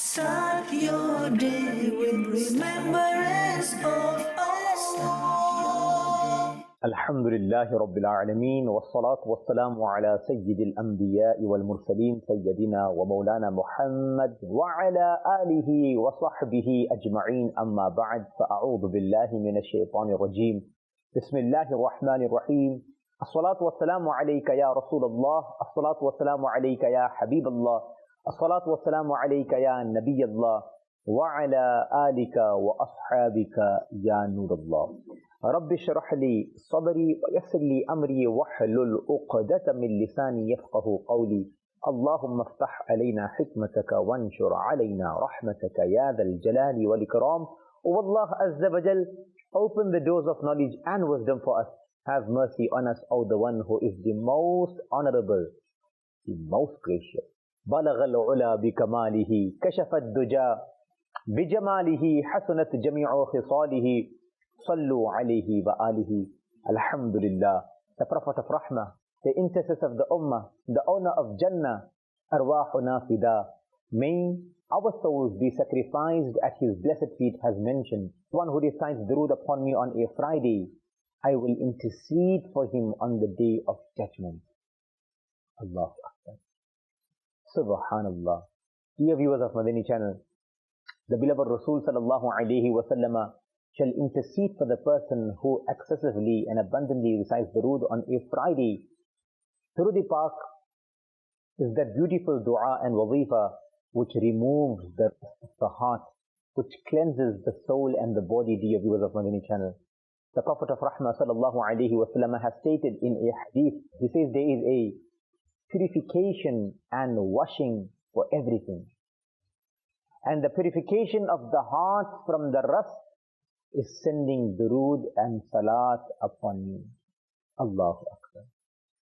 Start your day with remembrance of Allah. Alhamdulillahi Rabbil Alameen wassalatu wassalamu ala Sayyidil Anbiya'i wal Mursaleen Sayyidina wa Mawlana Muhammad wa ala alihi wa sahbihi ajma'een amma ba'd fa'a'udhu billahi minash shaitanir rajim. Bismillahir Rahmanir Rahim. As-salatu wassalamu alayka ya Rasulullah, as-salatu wassalamu alayka ya Habiballah, as-salatu wassalamu alayka ya Nabiyallah wa ala alika wa ashabika ya Nurullah. رب اشرح لي صدري ويسر لي أمري واحلل عقدة من لساني يفقه قولي اللهم افتح علينا حكمتك وانشر علينا رحمتك يا ذا الجلال والإكرام. O Allah Azza wa Jal, open the doors of knowledge and wisdom for us. Have mercy on us, O the one who is the most honorable, the most gracious. بلغ العلا بكماله كشف الدجى بجماله حسنت جميع خصاله Sallu alayhi wa alihi. Alhamdulillah. The Prophet of Rahmah, the intercessor of the Ummah, the owner of Jannah, Arwahuna fida. May our souls be sacrificed at his blessed feet, has mentioned. One who recites durood upon me on a Friday, I will intercede for him on the day of judgment. Allahu Akbar. Subhanallah. Dear viewers of Madani Channel, the beloved Rasul sallallahu alayhi wa sallam shall intercede for the person who excessively and abundantly recites durood on a Friday. Durood Pak is that beautiful dua and wazifa which removes the heart, which cleanses the soul and the body, dear viewers of Madani Channel. The Prophet of Rahmah sallallahu alayhi wa sallam has stated in a hadith, he says there is a purification and washing for everything. And the purification of the heart from the rust is sending durood and salat upon me. Allahu Akbar.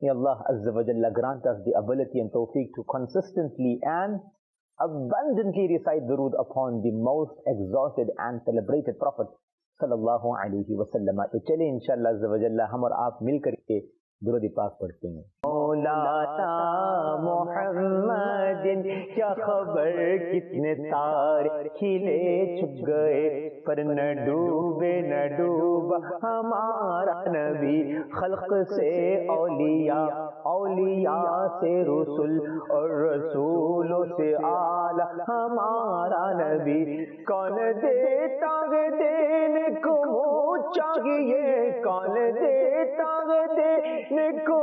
May Allah Azza wa Jalla grant us the ability and tawfiq to consistently and abundantly recite durood upon the most exalted and celebrated Prophet sallallahu alayhi wa sallam. تو چلیں انشاءاللہ Azza wa Jalla ہم اور آپ مل کر کے درود پاک پڑھتے ہیں. مولانا محمد کیا خبر کتنے تارے کھلے چھپ گئے پر نہ ڈوبے نہ ڈوبا ہمارا نبی. خلق سے اولیاء، اولیاء سے رسول اور رسولوں سے اعلیٰ ہمارا نبی. کون دیتا دینے کو چاہیے، کون دیتا دینے کو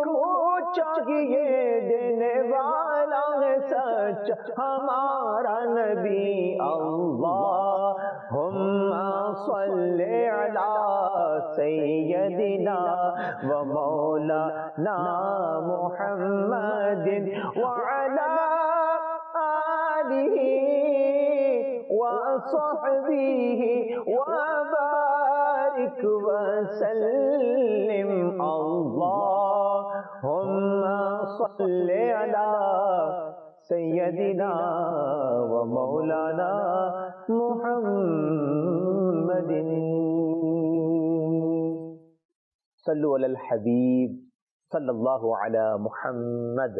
چاہیے، دینے والا ہے سچ ہمارا نبی. اللہم صلی علی سیدنا و مولانا محمد وعلی آلہ وصحبہ وبارک وسلم. اللہم صلی علی سیدنا و مولانا محمد. صلو علی الحبیب صلی اللہ علی محمد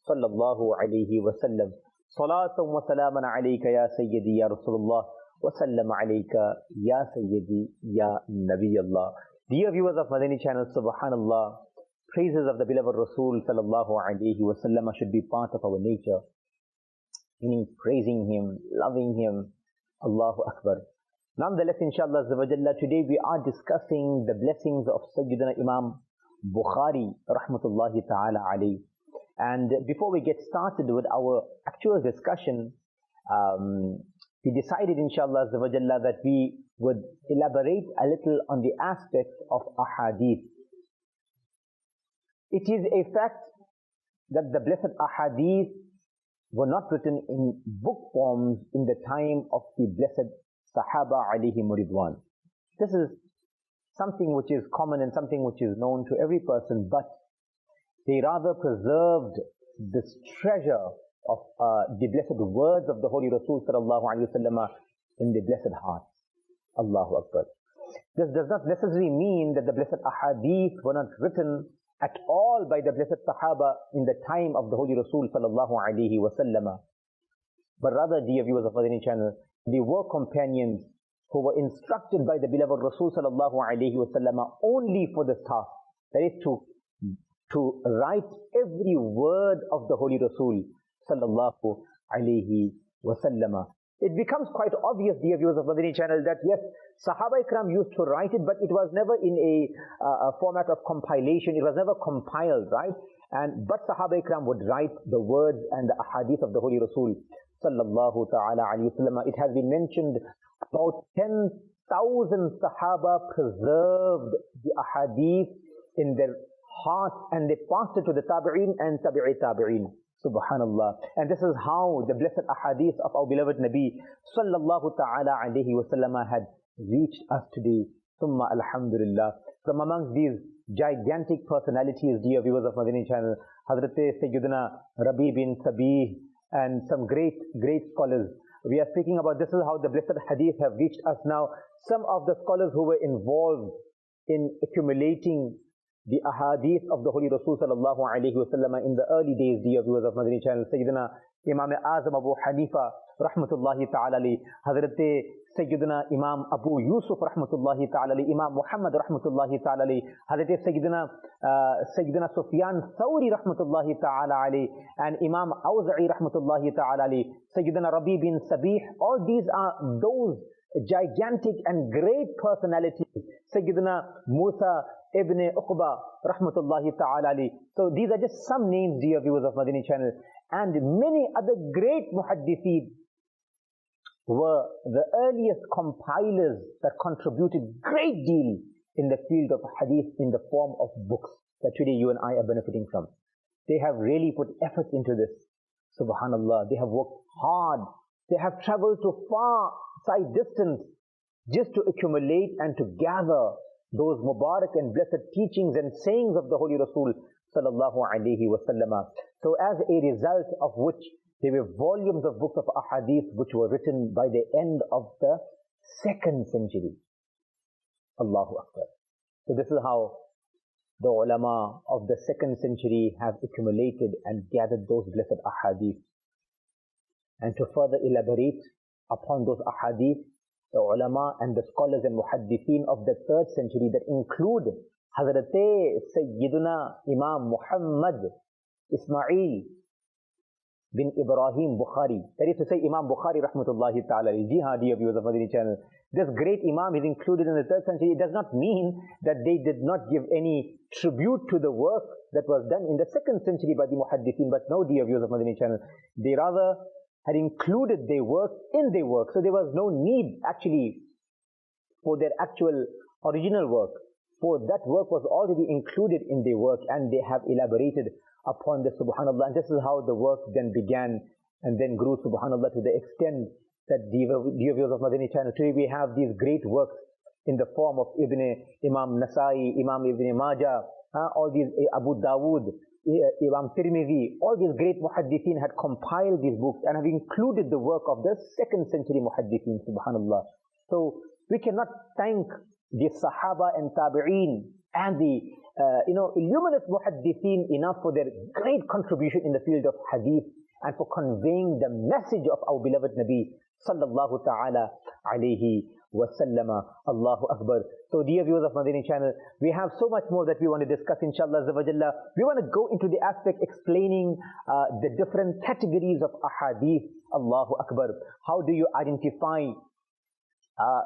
صلی اللہ علیہ وسلم. صلاۃ و سلاما علیک یا سیدی یا رسول اللہ وسلم علیک یا سیدی یا نبی اللہ. Dear viewers of Madani Channel, Subhanallah, praises of the beloved Rasul sallallahu alayhi wa sallam should be part of our nature, meaning praising him, loving him. Allahu Akbar. Nonetheless, inshallah Azza wa Jalla, today we are discussing the blessings of Sayyidina Imam Bukhari rahmatullahi ta'ala alayhi. And before we get started with our actual discussion, we decided inshallah Azza wa Jalla that we would elaborate a little on the aspect of ahadith. It is a fact that the blessed ahadith were not written in book forms in the time of the blessed Sahaba alayhim ridwan. This is something which is common and something which is known to every person, but they rather preserved this treasure of the blessed words of the Holy Rasul sallallahu alayhi wa sallam in the blessed hearts. Allahu Akbar. This does not necessarily mean that the blessed ahadith were not written at all by the blessed Sahaba in the time of the Holy Rasul sallallahu alayhi wa sallam. but rather, dear viewers of Madani Channel, they were companions who were instructed by the beloved Rasul sallallahu alaihi wasallam only for this task, that is to write every word of the Holy Rasul sallallahu alaihi wasallam. It becomes quite obvious, dear viewers of Madani Channel, that yes, Sahaba Ikram used to write it, but it was never in a format of compilation. It was never compiled, right? But Sahaba Ikram would write the words and the ahadith of the Holy Rasul sallallahu ta'ala alayhi wasallam. It has been mentioned about 10,000 Sahaba preserved the ahadith in their heart, and they passed it to the Tabi'in and Tabi'i Tabi'in. Subhanallah. And this is how the blessed ahadith of our beloved Nabi sallallahu ta'ala alayhi wasallam had reached us today. Summa alhamdulillah. From amongst these gigantic personalities, dear viewers of Madani Channel, Hazrat Sayyidina Rabi bin Sabih and some great scholars. We are speaking about this is how the blessed hadith have reached us now. Some of the scholars who were involved in accumulating the ahadith of the Holy Rasul sallallahu alayhi wasallam in the early days, dear viewers of Madani Channel, Sayyidina Imam Azam Abu Hanifa rahmatullahi ta'ala alayhi, Hazrat Sayyidina Imam Abu Yusuf rahmatullahi ta'ala alayhi, Imam Muhammad rahmatullahi ta'ala alayhi, Hazrat Sayyidina Sufyan Thawri rahmatullahi ta'ala alayhi, and Imam Awza'i rahmatullahi ta'ala alayhi, Sayyidina Rabi bin Sabih. All these are those gigantic and great personalities. Sayyidina Musa ibn Uqba rahmatullahi ta'ala alayhi. So these are just some names, dear viewers of Madani Channel, and many other great muhaddithin were the earliest compilers that contributed great deal in the field of hadith in the form of books that today you and I are benefiting from. They have really put effort into this. Subhanallah. They have worked hard. They have traveled to far side distance just to accumulate and to gather those Mubarak and blessed teachings and sayings of the Holy Rasul sallallahu alayhi wasallam. So as a result of which, there were volumes of books of ahadith which were written by the end of the 2nd century. Allahu Akbar. So this is how the ulama of the 2nd century have accumulated and gathered those blessed ahadith. And to further elaborate upon those ahadith, the ulama and the scholars and muhaddithin of the 3rd century that include Hazrat Sayyiduna Imam Muhammad Ismail bin Ibrahim Bukhari. That is to say, Imam Bukhari rahmatullahi ta'ala. Jihad, dear viewers of Madani Channel. This great Imam is included in the 3rd century. It does not mean that they did not give any tribute to the work that was done in the 2nd century by the muhaddithin. But no, dear viewers of Madani Channel, they rather had included their work in their work. So there was no need actually for their actual original work. For that work was already included in their work, and they have elaborated upon this, subhanallah. And this is how the work then began and then grew, subhanallah, to the extent that, dear viewers of Madani Channel, today we have these great works in the form of Imam Nasai, Imam Ibn Majah, all these Abu Dawood, Imam Tirmidhi. All these great muhaddithin had compiled these books and have included the work of the 2nd century muhaddithin, subhanallah. So we cannot thank the Sahaba and Tabi'een and the illuminate muhaddithin enough for their great contribution in the field of hadith and for conveying the message of our beloved Nabi sallallahu ta'ala alayhi wasallama. Allahu Akbar. So dear viewers of Madani Channel, we have so much more that we want to discuss, inshallah azza wa jalla. We want to go into the aspect explaining the different categories of ahadith. Allahu Akbar. How do you identify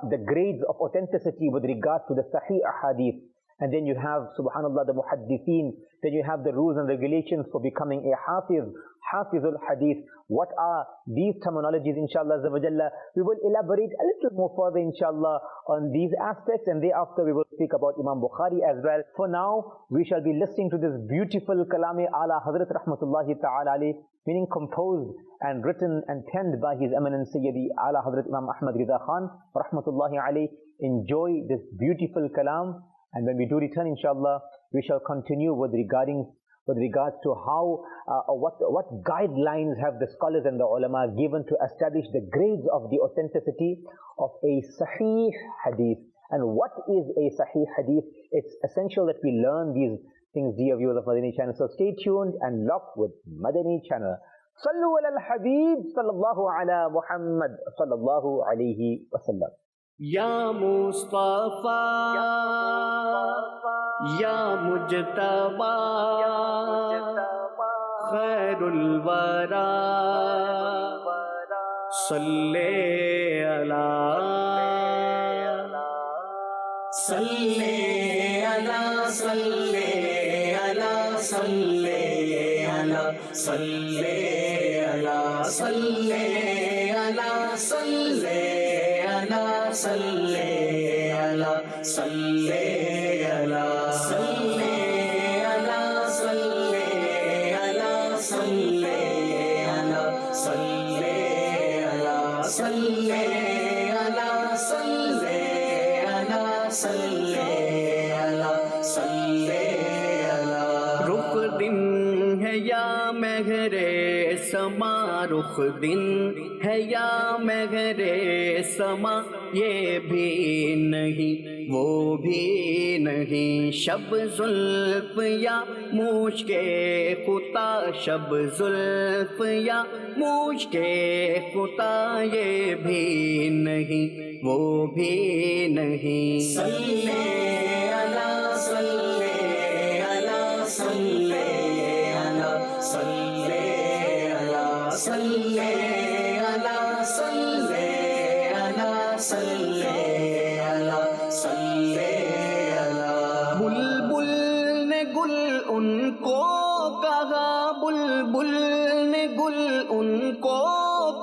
the grades of authenticity with regard to the Sahih ahadith? And then you have, subhanallah, the muhaddithin. Then you have the rules and regulations for becoming a hafizul hadith. What are these terminologies, inshallah azza wa jalla? We will elaborate a little more further, inshallah, on these aspects, and thereafter we will speak about Imam Bukhari as well. For now, we shall be listening to this beautiful kalame ala Hazrat rahmatullahi ta'ala alayhi, meaning composed and written and penned by His Eminence Sayyidi ala Hazrat Imam Ahmad Rida Khan rahmatullahi alayhi. Enjoy this beautiful kalam. And when we do return, inshallah, we shall continue with regards to how, what guidelines have the scholars and the ulama given to establish the grades of the authenticity of a Sahih Hadith. And what is a Sahih Hadith? It's essential that we learn these things, dear viewers of Madani Channel. So stay tuned and locked with Madani Channel. صلو علی الحبیب صلی اللہ علی محمد صلی اللہ علیہ وسلم. یا مصطفیٰ یا مجتبی خیر الورا صلی علی صلی علی صلی علی صلی علی صلی علی صلی علی صلی علی صلی علی صلی علی صلی علی صلی علی صلی علی صلی علی صلی علی صلی علی صلی علی صلی علی. رخ دن ہے یا مہر سما، رخ دن ہے یا مہر سما، یہ بھی نہیں وہ بھی نہیں. شب زلف یا مشک خطا، شب زلف یا مشک خطا، یہ بھی نہیں وہ بھی نہیں. صلی علی صلی علی صلی علی صلی علی صلی علی صلی علی صلی علی صلی علی. بلبل نے گل ان کو کہا، بلبل نے گل ان کو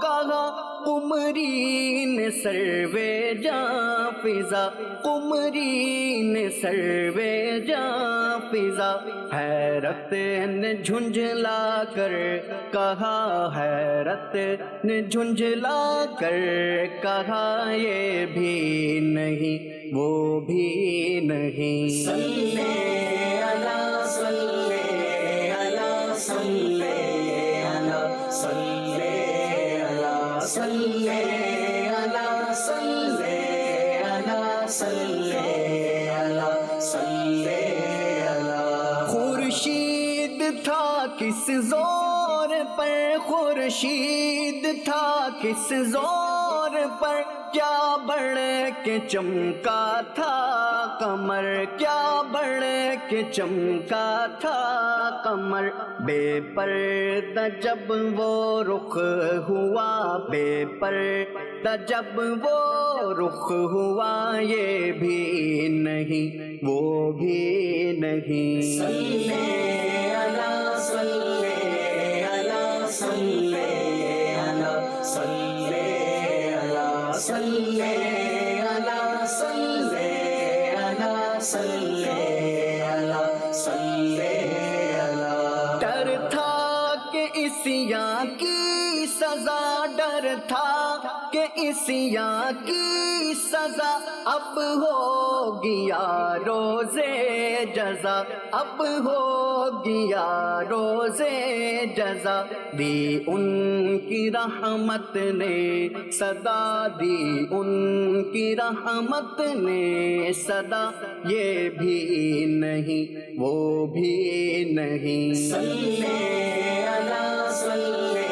کہا، قمرین سروے جاں فضا، قمرین سروے جاں فضا. حیرت نے جھنجھلا کر کہا، حیرت نے جھنجھلا کر کہا، یہ بھی نہیں وہ بھی نہیں. صلی علی صلی علی صلی علی صلی علی صلی علی صلی علی صلی علی صلی علی. خورشید تھا کس زور پر، خورشید تھا کس زور پر، کیا بڑھ کے چمکا تھا قمر، کیا بڑھ کے چمکا تھا قمر. بے پردہ جب وہ رخ ہوا، بے پردہ جب وہ رخ ہوا، یہ بھی نہیں وہ بھی نہیں. صلی علی صلی علی صلی علی صلی علی صلی علی صلی علی صلی علی صلی علی. ڈر تھا کہ عصیاں کی سزا، ڈر تھا کہ عصیاں کی سزا، اب ہوگی یا روزے جزا، اب ہوگی یا روزے جزا. دی ان کی رحمت نے صدا، دی ان کی رحمت نے صدا، یہ بھی نہیں وہ بھی نہیں. صلی علی صلی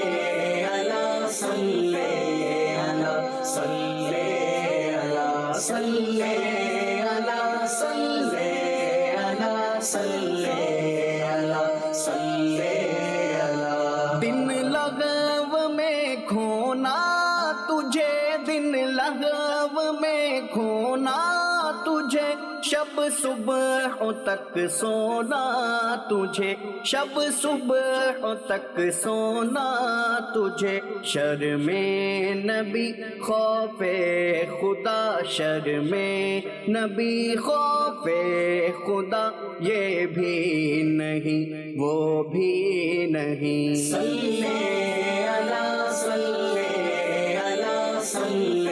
علی صلی علی صلی علی صلی علی صلی علی صلی علی صلی علی. دن لغو میں کھونا تجھے، دن لغو میں کھونا تجھے، شب صبح تک سونا تجھے، شب صبح تک سونا تجھے. شرم نبی خوف خدا، شرم نبی خوف خدا، یہ بھی نہیں وہ بھی نہیں. صلی علی صلی علی صلی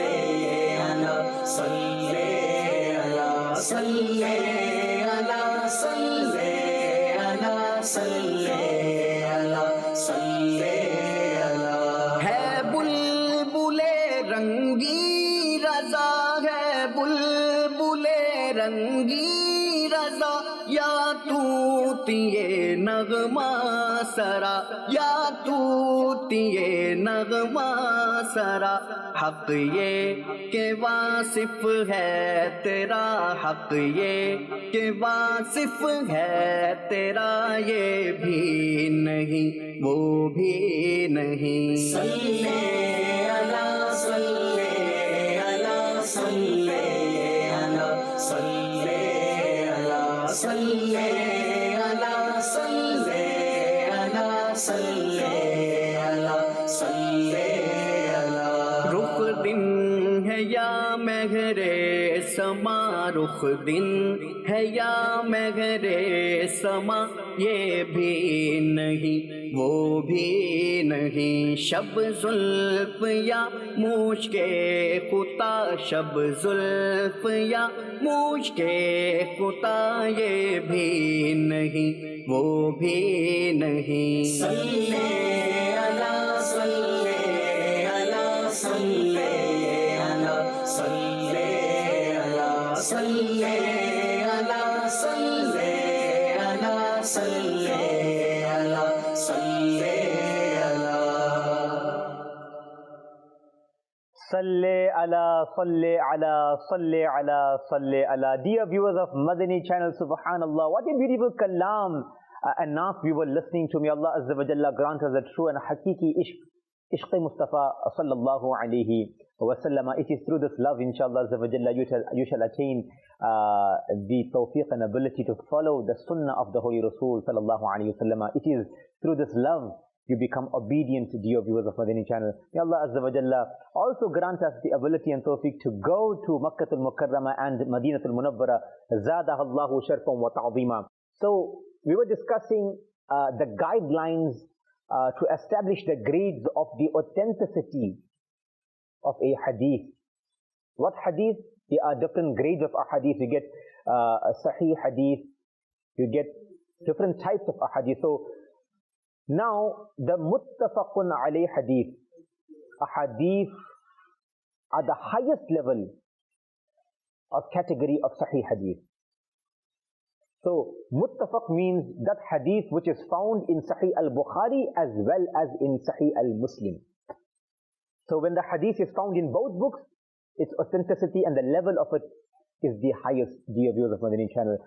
علی صلی علی صلی علی صلی علی صلی علی صلی علی. ہے بلبل رنگی رضا، ہے بلبل رنگی رضا، یا तूतिए नगमा सरा, या तूतिए नगमा सरा। हक ये के वासिफ है तेरा, हक ये के वासिफ है तेरा, ये भी नहीं वो भी नहीं। सल्ले अला सल्ले अला सल्ले अला सल्ले अला सल्ले अला सल्ले अला सल्ले अला सल्ले अला। रुख दिन है या महरे समा, रुख दिन है या महरे समा, ये भी नहीं वो भी नहीं। शब जुल्फ या मुश्के कुता, शब जुल्फ या मुश्के कुता, ये भी नहीं वो भी नहीं। सल्ले अला सल्ले अला सल्ले अला सल्ले अला सल्ले अला सल्ले अला सल्ले अला सल्ले अला। Salli ala, salli ala, salli ala, salli ala. Dear viewers of Madani Channel, subhanallah, what a beautiful kalam and naaf we were listening to. May Allah Azza wa Jalla grant us a true and hakiki ishq Mustafa sallallahu alayhi wa sallam. It is through this love, inshallah Azza wa Jalla, you shall attain the tawfiq and ability to follow the sunnah of the Holy Rasul sallallahu alayhi wa sallam. It is through this love you become obedient, dear viewers of Madani Channel. May Allah Azza wa Jalla also grant us the ability and tawfiq to go to Makkatul Mukarramah and Madinatul Munawwara. Zadaha Allahu sharfan wa ta'zima. So we were discussing the guidelines to establish the grades of the authenticity of a hadith. What hadith? There are different grades of a hadith. You get a sahih hadith, you get different types of a hadith. So now, the muttafaqun alayh hadith, a hadith at the highest level of category of sahih hadith. So, muttafaq means that hadith which is found in Sahih al-Bukhari as well as in Sahih al-Muslim. So, when the hadith is found in both books, its authenticity and the level of it is the highest, dear viewers of Madani Channel.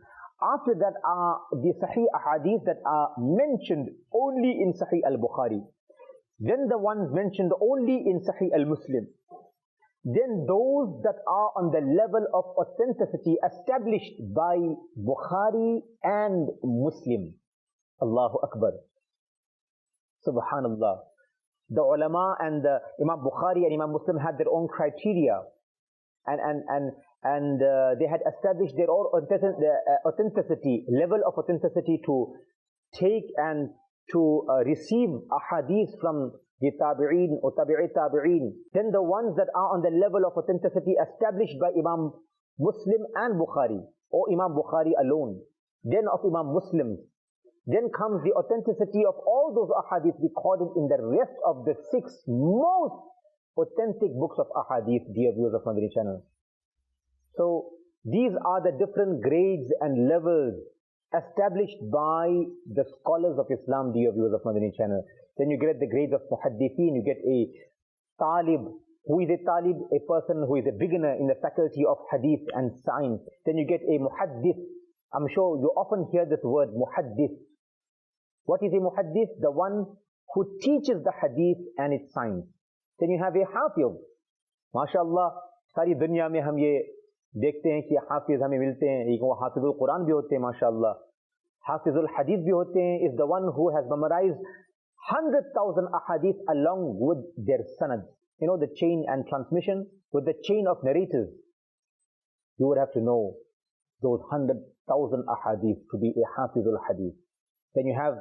After that are the Sahih ahadith that are mentioned only in Sahih al-Bukhari. Then the ones mentioned only in Sahih al-Muslim. Then those that are on the level of authenticity established by Bukhari and Muslim. Allahu Akbar. Subhanallah. The ulama and the Imam Bukhari and Imam Muslim had their own criteria. And they had established their own authenticity, level of authenticity to take and to receive ahadith from the tabi'een or tabi'i tabi'een. Then the ones that are on the level of authenticity established by Imam Muslim and Bukhari, or Imam Bukhari alone, then of Imam Muslim. Then comes the authenticity of all those ahadith recorded in the rest of the 6 most authentic books of ahadith, dear viewers of Madani Channel. So these are the different grades and levels established by the scholars of Islam, dear viewers of Madani Channel. Then you get the grades of muhaddithin, you get a talib. Who is a talib? A person who is a beginner in the faculty of hadith and science. Then you get a muhaddith. I'm sure you often hear this word, muhaddith. What is a muhaddith? The one who teaches the hadith and its science. Then you have a hafiz. MashaAllah, सारी दुनिया में हम ये देखते हैं कि हाफिज हमें मिलते हैं, एक वो हाफिजुल कुरान भी होते हैं माशाअल्लाह, हाफिजुल हदीस भी होते हैं, is the one who has memorized 100,000 ahadith along with their sanad. You know the chain and transmission, with the chain of narrators. You would have to know those 100,000 ahadith to be a hafizul hadith. Then you have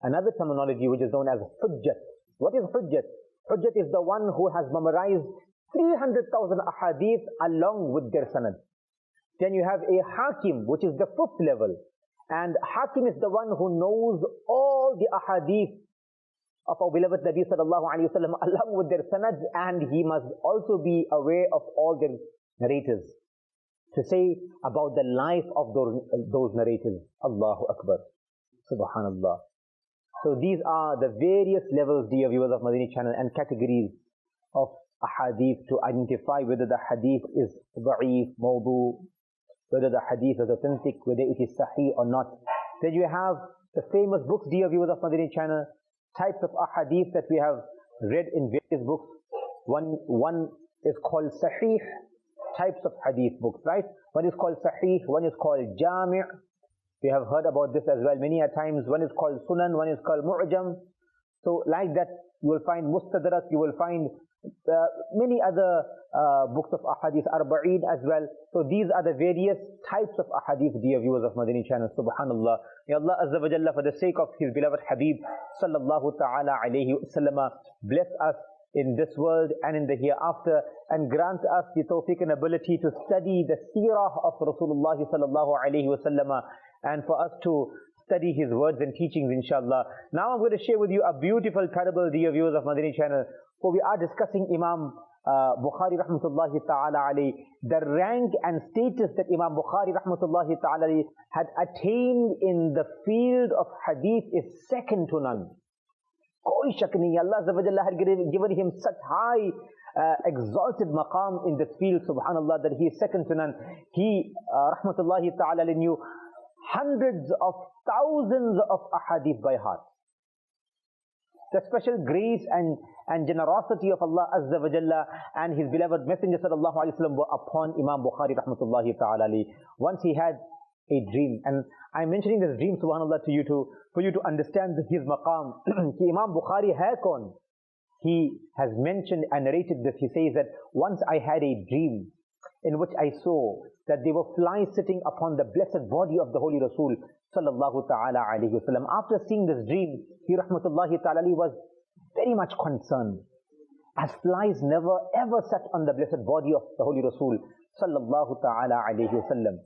another terminology which is known as hujjat. What is hujjat? Hujjat is the one who has memorized 300,000 ahadith along with their sanad. Then you have a hakim, which is the 5th level. And hakim is the one who knows all the ahadith of our beloved Nabi sallallahu alayhi wa sallam along with their sanad, and he must also be aware of all their narrators. to say about the life of those narrators. Allahu Akbar. Subhanallah. So these are the various levels, dear viewers of Madani Channel, and categories of ahadith to identify whether the hadith is da'if, mawdu, whether the hadith is authentic, whether it is sahih or not. Then you have the famous books, dear viewers of Madani Channel, types of ahadith that we have read in various books. One is called sahih, types of hadith books, right? One is called sahih, one is called jami'. We have heard about this as well many a times. One is called sunan, one is called mu'jam. So like that, you will find mustadrak, you will find many other books of ahadith, arba'een as well. So these are the various types of ahadith, dear viewers of Madani Channel. Subhanallah. May Allah Azza wa Jalla, for the sake of His beloved Habib sallallahu ta'ala alayhi wa bless us in this world and in the hereafter, and grant us the tawfiq and ability to study the seerah of Rasulullah sallallahu alayhi wa and for us to study his words and teachings, inshallah. Now I'm going to share with you a beautiful parable, dear viewers of Madani Channel, for we are discussing Imam Bukhari rahmatullahi ta'ala alayhi, the rank and status that Imam Bukhari rahmatullahi ta'ala alayhi had attained in the field of hadith is second to none. Koi shak nahi, Allah Azza wa Jalla had given him such high exalted maqam in this field, subhanallah, that he is second to none. He rahmatullahi ta'ala alayhi knew hundreds of thousands of ahadith by heart. The special grace and generosity of Allah Azza wa Jalla and His beloved Messenger sallallahu alaihi wasallam were upon Imam Bukhari rahmatullahi ta'ala alayhi. Once he had a dream, and I'm mentioning this dream, subhanallah, for you to understand his maqam. Imam Bukhari hai kaun? He has mentioned and narrated this. He says that once I had a dream in which I saw that there were flies sitting upon the blessed body of the Holy Rasul sallallahu ta'ala alayhi wasallam. After seeing this dream, he rahmatullahi ta'ala was very much concerned, as flies never ever sat on the blessed body of the Holy Rasul sallallahu ta'ala alayhi wasallam.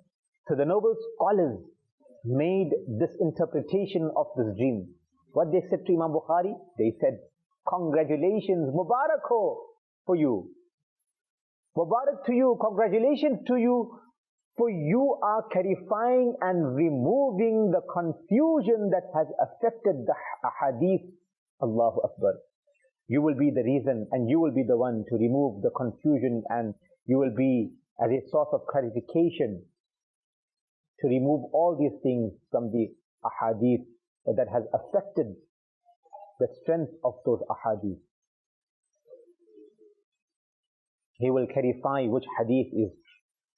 So the noble scholars made this interpretation of this dream. What they said to Imam Bukhari? They said, congratulations, Mubarak ho for you. Mubarak to you, congratulations to you, for you are clarifying and removing the confusion that has affected the hadith. Allahu Akbar. You will be the reason and you will be the one to remove the confusion, and you will be as a source of clarification to remove all these things from the ahadith that has affected the strength of those ahadith. He will clarify which hadith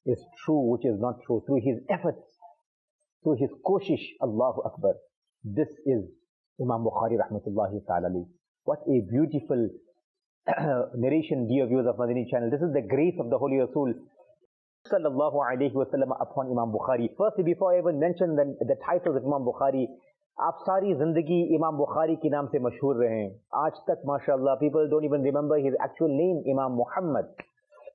is true, which is not true, through his efforts, through his koshish. Allahu Akbar. This is Imam Bukhari rahmatullahi ta'ala. What a beautiful narration, dear viewers of Madani Channel. This is the grace of the Holy Rasul sallallahu alayhi wa sallam upon Imam Bukhari. Firstly, before I even mention the titles of Imam Bukhari, आप सारी जिंदगी इमाम बुखारी के नाम से मशहूर रहे हैं. आज तक माशाअल्लाह, people don't even remember his actual name, Imam Muhammad.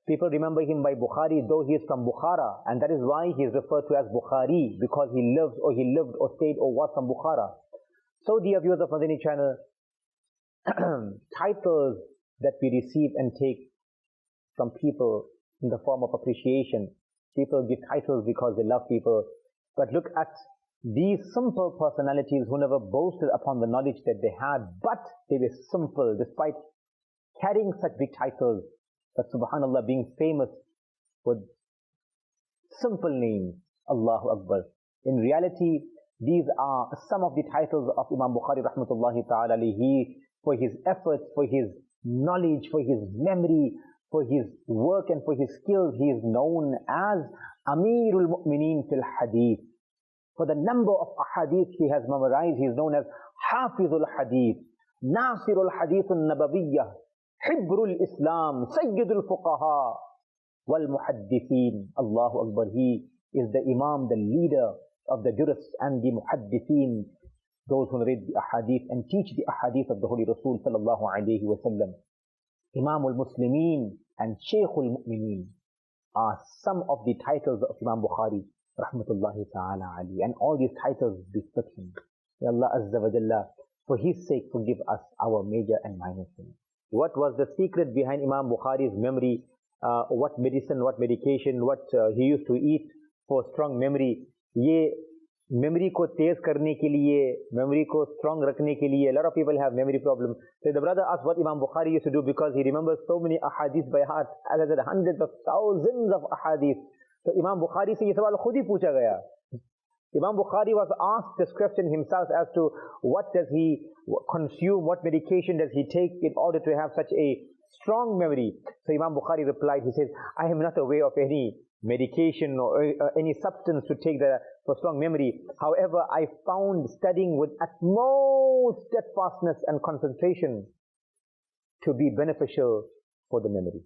People remember him by Bukhari, though he is from Bukhara, and that is why he is referred to as Bukhari, because he lived or stayed or was from Bukhara. So dear viewers of Madani Channel, titles that we receive and take from people in the form of appreciation. People give titles because they love people. But look at these simple personalities who never boasted upon the knowledge that they had, but they were simple despite carrying such big titles. But subhanallah, being famous with simple names. Allahu Akbar. In reality, these are some of the titles of Imam Bukhari rahmatullahi ta'ala. He, for his efforts, for his knowledge, for his memory, for his work and for his skills, he is known as Amirul Mu'mineen fil Hadith. For the number of ahadith he has memorized, he is known as Hafizul Hadith, Nasirul Hadith al-Nabawiyyah, Hibrul Islam, Sayyidul Fuqaha, Wal Muhaddithin. Allahu Akbar. He is the Imam, the leader of the jurists and the Muhaddithin, those who read the ahadith and teach the ahadith of the Holy Rasul sallallahu alayhi wa sallam. Imamul Muslimin and Shaykhul Mu'mineen are some of the titles of Imam Bukhari rahmatullahi ta'ala ali, and all these titles befit him. May Allah Azza wa Jalla, for his sake, forgive us our major and minor sins. What was the secret behind Imam Bukhari's memory what medicine, what medication, what he used to eat for strong memory. ये memory को तेज करने के लिए, memory को strong रखने के लिए, a lot of people have memory problem. So the brother asked what Imam Bukhari used to do because he remembers so many ahadith by heart, as I said, hundreds of thousands of ahadith. So Imam Bukhari से ये सवाल खुद ही पूछा गया. Imam Bukhari was asked this question himself as to what does he consume, what medication does he take in order to have such a strong memory. So Imam Bukhari replied, he says, I am not aware of any medication or any substance to take for strong memory. However, I found studying with utmost steadfastness and concentration to be beneficial for the memory.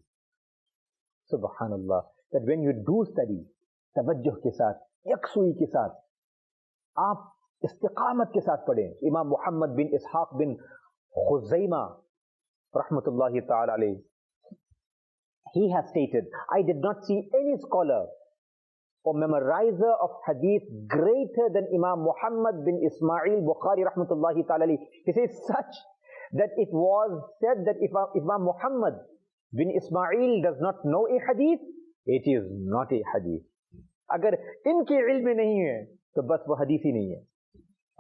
Subhanallah. That when you do study, tawajjuh ke saath, yaksui ke saath, आप इस्तिकामत के साथ पढ़ें. इमाम मोहम्मद बिन इसहाक बिन खुज़ैमा रहमतुल्लाहि ताला अलैह, he has stated, I did not see any scholar or memorizer of hadith greater than Imam Muhammad bin Ismail Bukhari rahmatullahi ta'ala alayhi. He says such that it was said that if Imam Muhammad bin Ismail does not know a hadith, it is not a hadith. अगर इनके इल्म में नहीं है तो बस वो हदीस ही नहीं है.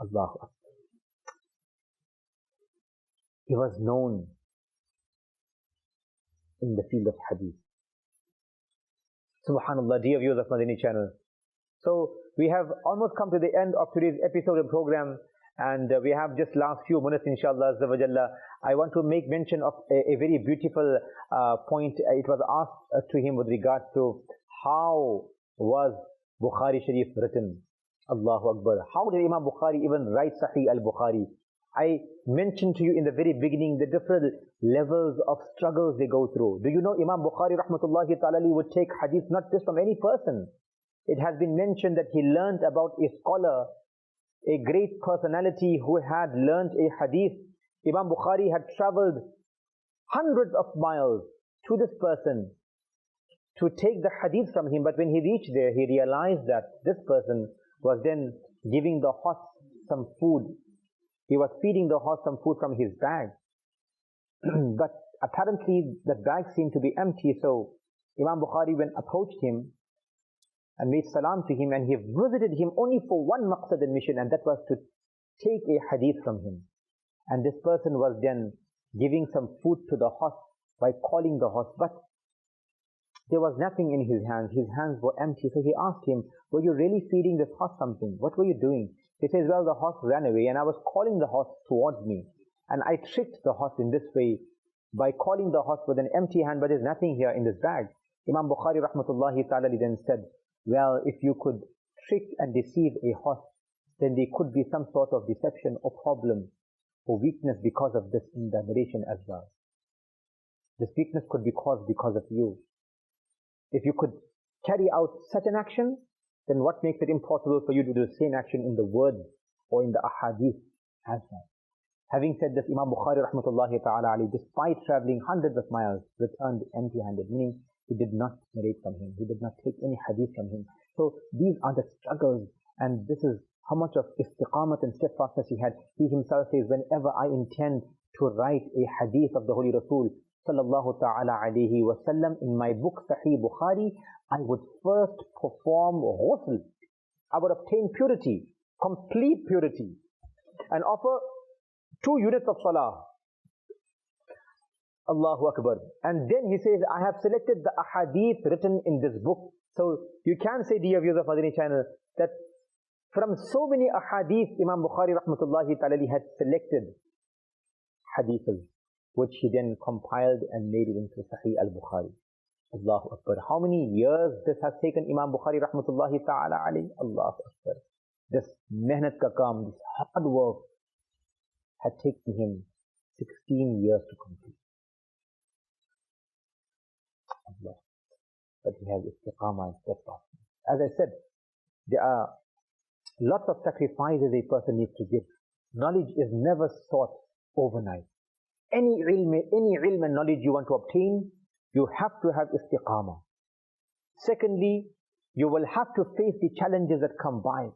अल्लाह Akbar. He was known in the field of hadith. Subhanallah, dear viewers of Madani Channel. So we have almost come to the end of today's episode and program, and we have just last few minutes inshallah azza wa jalla. I want to make mention of a very beautiful point. It was asked to him with regard to how was Bukhari Sharif written. Allahu Akbar. How did Imam Bukhari even write Sahih al-Bukhari? I mentioned to you in the very beginning the different levels of struggles they go through. Do you know Imam Bukhari rahmatullahi ta'ala would take hadith not just from any person. It has been mentioned that he learned about a scholar, a great personality who had learned a hadith. Imam Bukhari had traveled hundreds of miles to this person to take the hadith from him, but when he reached there, he realized that this person was then giving the horse some food. He was feeding the horse some food from his bag. But apparently the bag seemed to be empty, so Imam Bukhari went approached him and made salam to him, and he visited him only for one maqsad and mission, and that was to take a hadith from him. And this person was then giving some food to the horse by calling the horse, but there was nothing in his hands were empty. So he asked him, were you really feeding this horse something? What were you doing? He says, well, the horse ran away and I was calling the horse towards me, and I tricked the horse in this way by calling the horse with an empty hand, but there's nothing here in this bag. Imam Bukhari rahmatullahi ta'ala then said, well, if you could trick and deceive a horse, then there could be some sort of deception or problem or weakness because of this in the narration as well. This weakness could be caused because of you. If you could carry out such an action, then what makes it impossible for you to do the same action in the words or in the ahadith as well? Having said this, Imam Bukhari rahmatullahi ta'ala alayhi, despite traveling hundreds of miles, returned empty-handed, meaning he did not narrate from him, he did not take any hadith from him. So these are the struggles, and this is how much of istiqamat and steadfastness he had. He himself says, whenever I intend to write a hadith of the Holy Rasul sallallahu ta'ala alayhi wa sallam in my book Sahih Bukhari, I would first perform ghusl. I would obtain purity, complete purity, and offer 2 units of salah. Allahu Akbar. And then he says, I have selected the ahadith written in this book. So you can say, dear viewers of Madani Channel, that from so many ahadith, Imam Bukhari rahmatullahi ta'ala had selected hadiths, which he then compiled and made it into Sahih al-Bukhari. Allahu Akbar. How many years this has taken Imam Bukhari rahmatullahi ta'ala alayhi? Allahu Akbar. This mehnat ka kaam, this hard work had taken him 16 years to complete. Allah. But he has istiqamah and steadfastness. As I said, there are lots of sacrifices a person needs to give. Knowledge is never sought overnight. Any ilm and knowledge you want to obtain, you have to have istiqamah. Secondly, you will have to face the challenges that come by.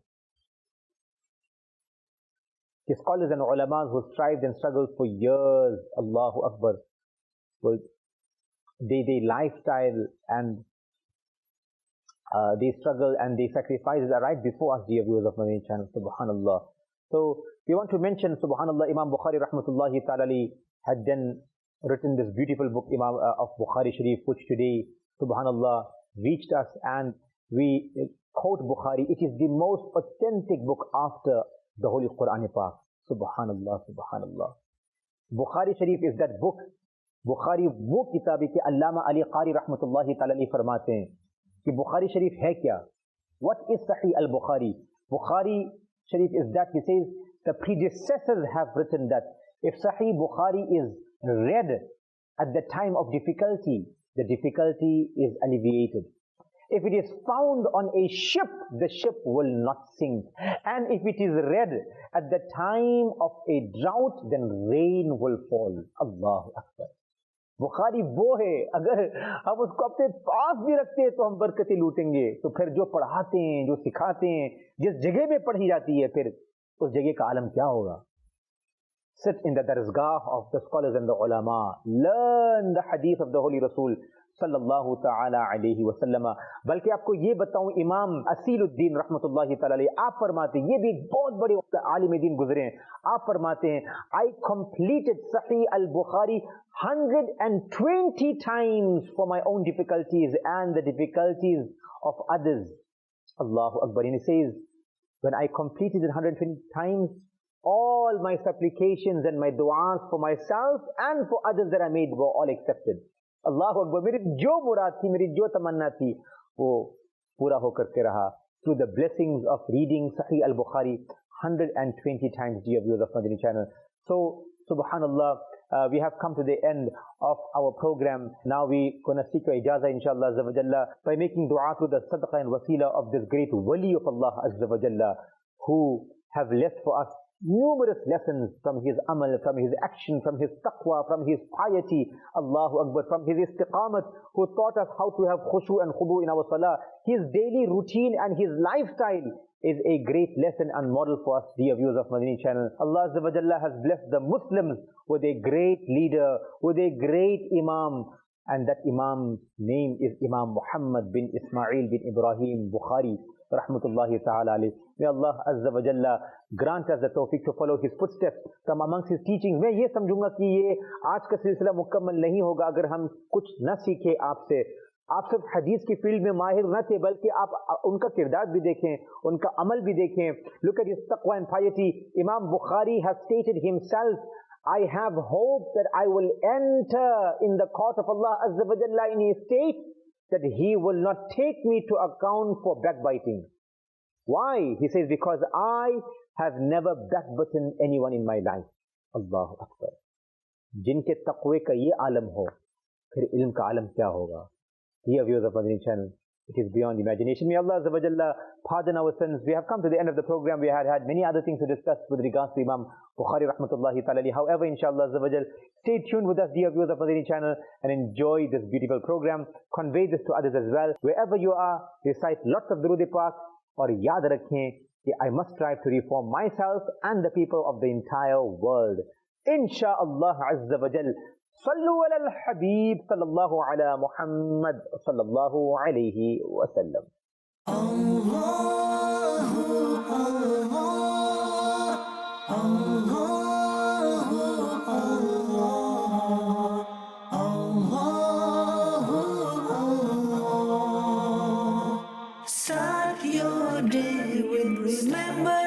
The scholars and ulamas who strived and struggled for years, Allahu Akbar, will their lifestyle and they struggle and they sacrifices are right before us, dear viewers of Madani Channel. Subhanallah. So we want to mention, Subhanallah, Imam Bukhari rahmatullahi ta'ala had then written this beautiful book of Bukhari Sharif, which today, Subhanallah, reached us, and we quote Bukhari. It is the most authentic book after the Holy Quran Pak. Subhanallah, Subhanallah. Bukhari Sharif is that book. Bukhari वो किताब है कि अल्लामा अली कारी रहमतुल्लाहि ताला अलैहि फरमाते हैं कि बुखारी शरीफ है क्या? What is Sahih al-Bukhari? Bukhari Sharif is that, he says, the predecessors have written that if Sahih Bukhari is read at the time of difficulty, the difficulty is alleviated. If it is found on a ship, the ship will not sink. And if it is read at the time of a drought, then rain will fall. Allahu Akbar. Bukhari वो है, अगर हम उसको अपने पास भी रखते हैं तो हम बरकतें लूटेंगे. तो फिर जो पढ़ाते हैं, जो सिखाते हैं, जिस जगह में पढ़ी जाती है, फिर उस जगह का आलम क्या होगा? Sit in the darsgah of the scholars and the ulama. Learn the hadith of the Holy Rasul sallallahu ta'ala alayhi wa sallam. बल्कि आपको ये बताऊं, इमाम असीलुद्दीन रहमतुल्लाहि ताला अलैहि आप फरमाते हैं, ये भी एक बहुत बड़े आलिम दीन गुजरे हैं. आप फरमाते हैं, I completed Sahih al-Bukhari 120 times for my own difficulties and the difficulties of others. Allahu Akbar. And he says, when I completed it 120 times, all my supplications and my du'as for myself and for others that I made were all accepted. Allahu Akbar. मेरी जो मुराद थी, मेरी जो तमन्ना थी, वो पूरा होकर के रहा. Through the blessings of reading Sahih al-Bukhari 120 times, dear viewers of Madani Channel. So, subhanallah, we have come to the end of our program. Now we're going to seek your ijazah, inshallah, azza wa jalla, by making dua to the sadaqah and wasila of this great wali of Allah, azza wa jalla, who have left for us numerous lessons from his amal, from his action, from his taqwa, from his piety, Allahu Akbar, from his istiqamat, who taught us how to have khushu and khudu in our salah. His daily routine and his lifestyle is a great lesson and model for us, dear viewers of Madani Channel. Allah Azza wa Jalla has blessed the Muslims with a great leader, with a great Imam, and that Imam's name is Imam Muhammad bin Ismail bin Ibrahim Bukhari rahmatullahi ta'ala alayhi. May Allah Azza wa Jalla grant us the tawfiq to follow his footsteps from amongst his teachings. मैं ये समझूंगा कि ये आज का सिलसिला मुकम्मल नहीं होगा अगर हम कुछ न सीखे आपसे. आप सब हदीस की फील्ड में माहिर न थे, बल्कि आप उनका किरदार भी देखें, उनका अमल भी देखें. Look at his taqwa and piety. Imam Bukhari has stated himself, I have hope that I will enter in the court of Allah Azza wa Jalla in a state that he will not take me to account for backbiting. Why? He says, because I have never backbitten anyone in my life. Allahu Akbar. जिनके तक़वे का ये आलम हो, फिर इल्म का आलम क्या होगा? Dear viewers of Madani Channel, it is beyond imagination. May Allah Azza wa Jalla pardon our sins. We have come to the end of the program. We had many other things to discuss with regards to Imam Bukhari rahmatullahi ta'ala. However, inshallah Azza wa Jalla, stay tuned with us, dear viewers of Madani Channel, and enjoy this beautiful program. Convey this to others as well. Wherever you are, recite lots of Durood Pak, और याद रखें कि I must strive to reform myself and the people of the entire world. Insha'Allah Azza wa Jal. Sallu ala al-Habib sallallahu ala Muhammad sallallahu alayhi wa sallam. Start your day with remembrance.